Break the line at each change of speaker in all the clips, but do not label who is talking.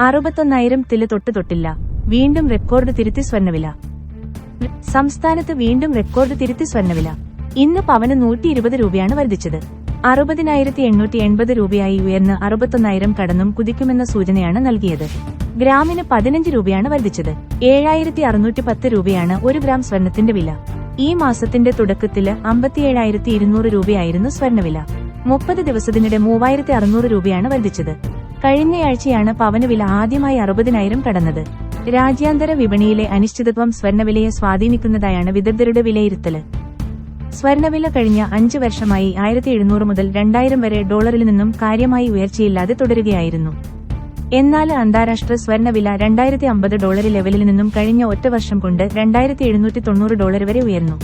61,000-ൽ തൊട്ടില്ല. വീണ്ടും റെക്കോർഡ് തിരുത്തി സ്വർണ്ണവില. സംസ്ഥാനത്ത് വീണ്ടും റെക്കോർഡ് തിരുത്തി സ്വർണ്ണവില. ഇന്ന് പവന് 120 രൂപയാണ് വർദ്ധിച്ചത്. 60,880 രൂപയായി ഉയർന്ന് 61,000 കടന്നും കുതിക്കുമെന്ന സൂചനയാണ് നൽകിയത്. ഗ്രാമിന് 15 രൂപയാണ് വർദ്ധിച്ചത്. 7,610 രൂപയാണ് 1 ഗ്രാം സ്വർണത്തിന്റെ വില. ഈ മാസത്തിന്റെ തുടക്കത്തില് 57,200 രൂപയായിരുന്നു സ്വർണ്ണവില. 30 ദിവസത്തിനിടെ 3,600 രൂപയാണ് വർദ്ധിച്ചത്. കഴിഞ്ഞയാഴ്ചയാണ് പവന് വില ആദ്യമായി 60,000 കടന്നത്. രാജ്യാന്തര വിപണിയിലെ അനിശ്ചിതത്വം സ്വർണ്ണവിലയെ സ്വാധീനിക്കുന്നതായാണ് വിദഗ്ധരുടെ വിലയിരുത്തല്. സ്വർണ്ണവില കഴിഞ്ഞ 5 വർഷമായി 1,700 മുതൽ 2,000 വരെ ഡോളറിൽ നിന്നും കാര്യമായി ഉയർച്ചയില്ലാതെ തുടരുകയായിരുന്നു. എന്നാൽ അന്താരാഷ്ട്ര സ്വർണ്ണവില $2,050 ലെവലിൽ നിന്നും കഴിഞ്ഞ ഒറ്റ വർഷം കൊണ്ട് $2,790 വരെ ഉയർന്നു.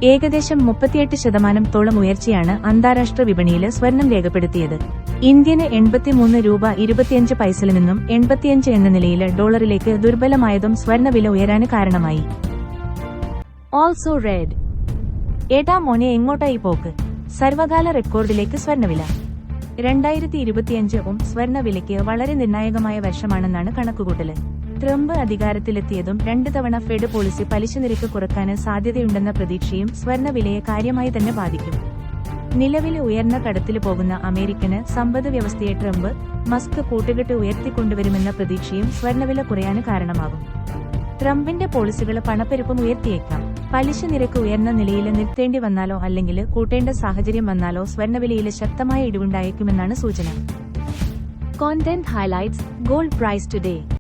ഏകദേശം 38% ഉയർച്ചയാണ് അന്താരാഷ്ട്ര വിപണിയില് സ്വർണം രേഖപ്പെടുത്തിയത്. ഇന്ത്യന് 83 രൂപ 25 പൈസയിൽ നിന്നും 85 എന്ന നിലയില് ഡോളറിലേക്ക് ദുർബലമായതും സ്വർണ്ണവില ഉയരാന് കാരണമായി. Also red. ഏട്ടാ മോനെ എങ്ങോട്ടായി പോക്ക്? സർവകാല റെക്കോർഡിലേക്ക് സ്വർണ്ണവില. 2025 സ്വർണ്ണവിലയ്ക്ക് വളരെ നിർണായകമായ വർഷമാണെന്നാണ് കണക്കുകൂട്ടല്. ട്രംപ് അധികാരത്തിലെത്തിയതും 2 തവണ ഫെഡ് പോളിസി പലിശ നിരക്ക് കുറക്കാന് സാധ്യതയുണ്ടെന്ന പ്രതീക്ഷയും സ്വർണ്ണവിലയെ കാര്യമായി തന്നെ ബാധിക്കും. നിലവിലെ ഉയർന്ന കടത്തില് പോകുന്ന അമേരിക്കന് സമ്പദ് വ്യവസ്ഥയെ ട്രംപ്, മസ്ക് കൂട്ടുകെട്ട് ഉയർത്തിക്കൊണ്ടുവരുമെന്ന പ്രതീക്ഷയും സ്വർണ്ണവില കുറയാന് കാരണമാകും. ട്രംപിന്റെ പോളിസികള് പണപ്പെരുപ്പം ഉയർത്തിയേക്കാം. പലിശ നിരക്ക് ഉയർന്ന നിലയില് നിർത്തേണ്ടി വന്നാലോ അല്ലെങ്കിൽ കൂട്ടേണ്ട സാഹചര്യം വന്നാലോ സ്വർണ്ണവിലയില് ശക്തമായ ഇടിവുണ്ടായേക്കുമെന്നാണ് സൂചന. Content highlights. Gold price today.